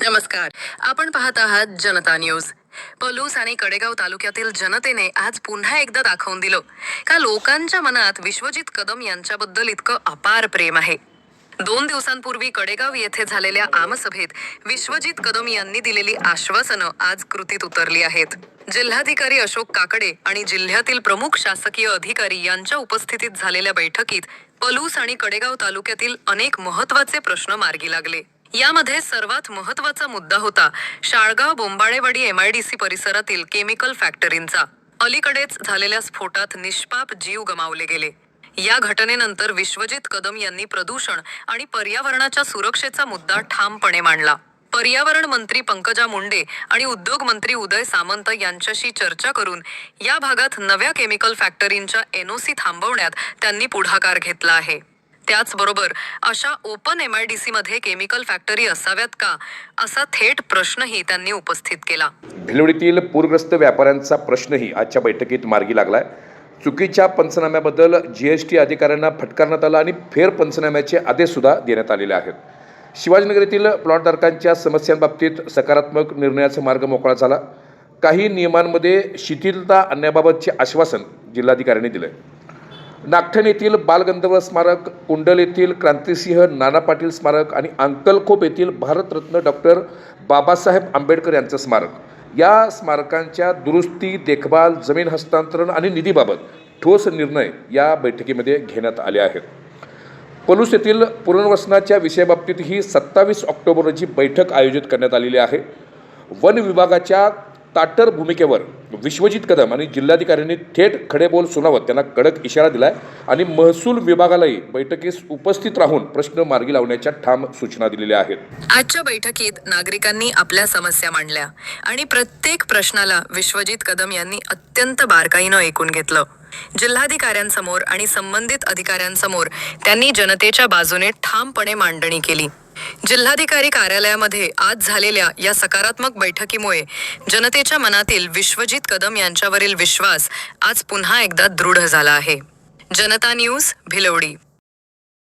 नमस्कार, आपण पाहत आहात जनता न्यूज। पलूस आणि कडेगाव तालुक्यातील जनतेने आज पुन्हा एकदा दाखवून दिलं का लोकांच्या मनात विश्वजित कदम यांच्याबद्दल इतकं अपार प्रेम आहे। 2 दिवसांपूर्वी कडेगाव येथे झालेल्या आमसभेत विश्वजित कदम यांनी दिलेली आश्वासनं आज कृतीत उतरली आहेत। जिल्हाधिकारी अशोक काकडे आणि जिल्ह्यातील प्रमुख शासकीय अधिकारी यांच्या उपस्थितीत झालेल्या बैठकीत पलूस आणि कडेगाव तालुक्यातील अनेक महत्त्वाचे प्रश्न मार्गी लागले। यामध्ये सर्वात महत्त्वाचा मुद्दा होता शाळगाव बोंबाळेवाडी एमआयडीसी परिसरातील केमिकल फॅक्टरींचा। अलीकडेच झालेल्या स्फोटात निष्पाप जीव गमावले गेले। या घटनेनंतर विश्वजित कदम यांनी प्रदूषण आणि पर्यावरणाच्या सुरक्षेचा मुद्दा ठामपणे मांडला। पर्यावरण मंत्री पंकजा मुंडे आणि उद्योग मंत्री उदय सामंत यांच्याशी चर्चा करून या भागात नव्या केमिकल फॅक्टरींच्या एनओसी थांबवण्यात त्यांनी पुढाकार घेतला आहे। त्याचबरोबर अशा ओपन एमआयडीसी मध्ये केमिकल फॅक्टरी असाव्यात का, असा थेट प्रश्नही त्यांनी उपस्थित केला। भिलवडीतील पूरग्रस्त व्यापाऱ्यांचा प्रश्नही आजच्या बैठकीत मार्गी लागलाय। चुकीच्या पंचनाम्याबद्दल जीएसटी अधिकाऱ्यांना फटकारण्यात आला आणि फेर पंचनाम्याचे आदेश सुद्धा देण्यात आलेले आहेत। शिवाजीनगर येथील प्लॉटधारकांच्या समस्यांबाबतीत सकारात्मक निर्णयाचा मार्ग मोकळा झाला। काही नियमांमध्ये शिथिलता आणण्याबाबतचे आश्वासन जिल्हाधिकाऱ्यांनी दिले। नागठण येथील बालगंधर्व स्मारक, कुंडल येथील क्रांतिसिंह नाना पाटील स्मारक आणि अंकलखोप येथील भारतरत्न डॉक्टर बाबासाहेब आंबेडकर यांचं स्मारक, या स्मारकांच्या दुरुस्ती, देखभाल, जमीन हस्तांतरण आणि निधीबाबत ठोस निर्णय या बैठकीमध्ये घेण्यात आले आहेत। पलूस येथील पुनर्वसनाच्या विषयाबाबतीतही 27 ऑक्टोबर रोजी बैठक आयोजित करण्यात आलेली आहे। वन विभागाच्या ताटर भूमिकेवर विश्वजित कदम आणि जिल्हाधिकाऱ्यांनी थेट खडेबोल सुनावत त्यांना कडक इशारा दिलाय आणि महसूल विभागालाही बैठकीस उपस्थित राहून प्रश्न मार्गी लावण्याच्या ठाम सूचना दिलेल्या आहेत। आजच्या बैठकीत नागरिकांनी आपल्या समस्या मांडल्या आणि प्रत्येक प्रश्नाला विश्वजित कदम यांनी अत्यंत बारकाईनं ऐकून घेतलं। जिल्हाधिकाऱ्यांसमोर आणि संबंधित अधिकाऱ्यांसमोर त्यांनी जनतेच्या बाजूने ठामपणे मांडणी केली। जिल्हाधिकारी कार्यालयामध्ये आज झालेल्या या सकारात्मक बैठकीमुळे जनतेच्या मनातील विश्वजित कदम यांच्यावरील विश्वास आज पुन्हा एकदा दृढ झाला आहे। जनता न्यूज, भिलवडी।